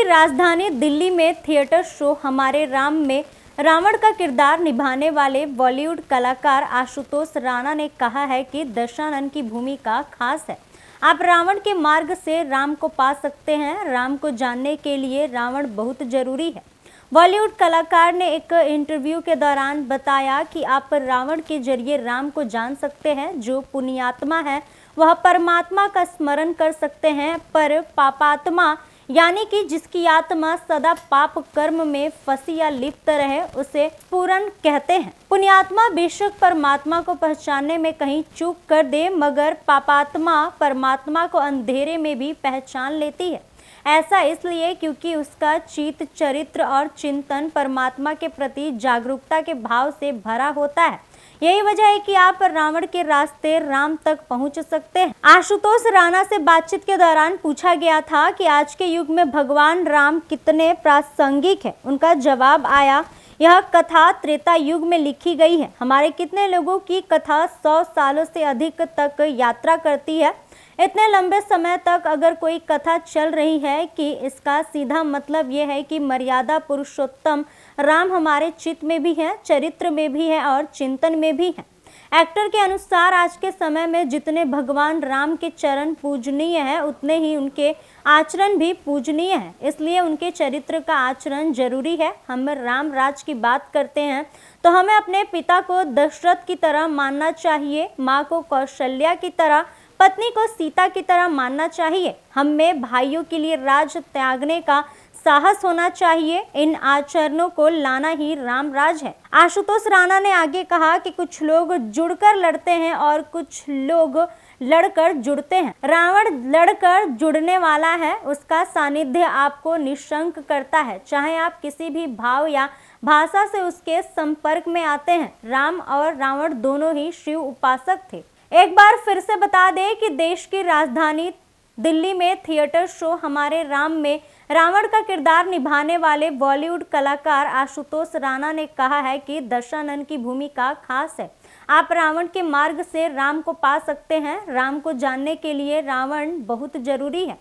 की राजधानी दिल्ली में थिएटर शो हमारे राम में रावण का किरदार निभाने वाले बॉलीवुड कलाकार आशुतोष राणा ने कहा है कि दशानन की भूमिका खास है। आप रावण के मार्ग से राम को पा सकते हैं। राम को जानने के लिए रावण बहुत जरूरी है। बॉलीवुड कलाकार ने एक इंटरव्यू के दौरान बताया कि आप रावण के जरिए राम को जान सकते हैं। जो पुण्यात्मा है वह परमात्मा का स्मरण कर सकते हैं, पर पापात्मा यानी कि जिसकी आत्मा सदा पाप कर्म में फंसी या लिप्त रहे उसे पूरन कहते हैं। पुण्यात्मा बेशक परमात्मा को पहचानने में कहीं चूक कर दे, मगर पापात्मा परमात्मा को अंधेरे में भी पहचान लेती है। ऐसा इसलिए क्योंकि उसका चित्त, चरित्र और चिंतन परमात्मा के प्रति जागरूकता के भाव से भरा होता है। यही वजह है कि आप रावण के रास्ते राम तक पहुंच सकते हैं। आशुतोष राणा से बातचीत के दौरान पूछा गया था कि आज के युग में भगवान राम कितने प्रासंगिक है। उनका जवाब आया, यह कथा त्रेता युग में लिखी गई है। हमारे कितने लोगों की कथा 100 सालों से अधिक तक यात्रा करती है। इतने लंबे समय तक अगर कोई कथा चल रही है कि इसका सीधा मतलब यह है कि मर्यादा पुरुषोत्तम राम हमारे चित्त में भी है, चरित्र में भी है और चिंतन में भी है। एक्टर के अनुसार आज के समय में जितने भगवान राम के चरण पूजनीय है, उतने ही उनके आचरण भी पूजनीय है। इसलिए उनके चरित्र का आचरण जरूरी है। हम राम राज की बात करते हैं तो हमें अपने पिता को दशरथ की तरह मानना चाहिए, माँ को कौशल्या की तरह, पत्नी को सीता की तरह मानना चाहिए। हम में भाइयों के लिए राज त्यागने का साहस होना चाहिए। इन आचरणों को लाना ही राम राज है। आशुतोष राणा ने आगे कहा कि कुछ लोग जुड़कर लड़ते हैं और कुछ लोग लड़कर जुड़ते हैं। रावण लड़कर जुड़ने वाला है। उसका सानिध्य आपको निशंक करता है, चाहे आप किसी भी भाव या भाषा से उसके संपर्क में आते हैं। राम और रावण दोनों ही शिव उपासक थे। एक बार फिर से बता दें कि देश की राजधानी दिल्ली में थिएटर शो हमारे राम में रावण का किरदार निभाने वाले बॉलीवुड कलाकार आशुतोष राणा ने कहा है कि दशानन की भूमिका खास है। आप रावण के मार्ग से राम को पा सकते हैं। राम को जानने के लिए रावण बहुत जरूरी है।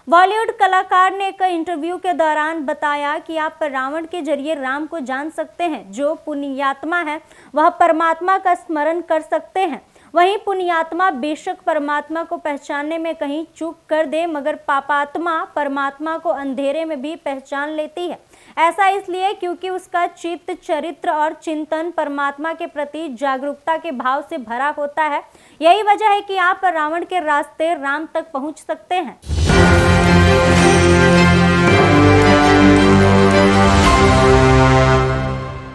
बॉलीवुड कलाकार ने एक इंटरव्यू के दौरान बताया कि आप रावण के जरिए राम को जान सकते हैं। जो पुण्यात्मा है वह परमात्मा का स्मरण कर सकते हैं। वहीं पुण्यात्मा बेशक परमात्मा को पहचानने में कहीं चूक कर दे, मगर पापात्मा परमात्मा को अंधेरे में भी पहचान लेती है। ऐसा इसलिए क्योंकि उसका चित्त, चरित्र और चिंतन परमात्मा के प्रति जागरूकता के भाव से भरा होता है। यही वजह है कि आप रावण के रास्ते राम तक पहुंच सकते हैं।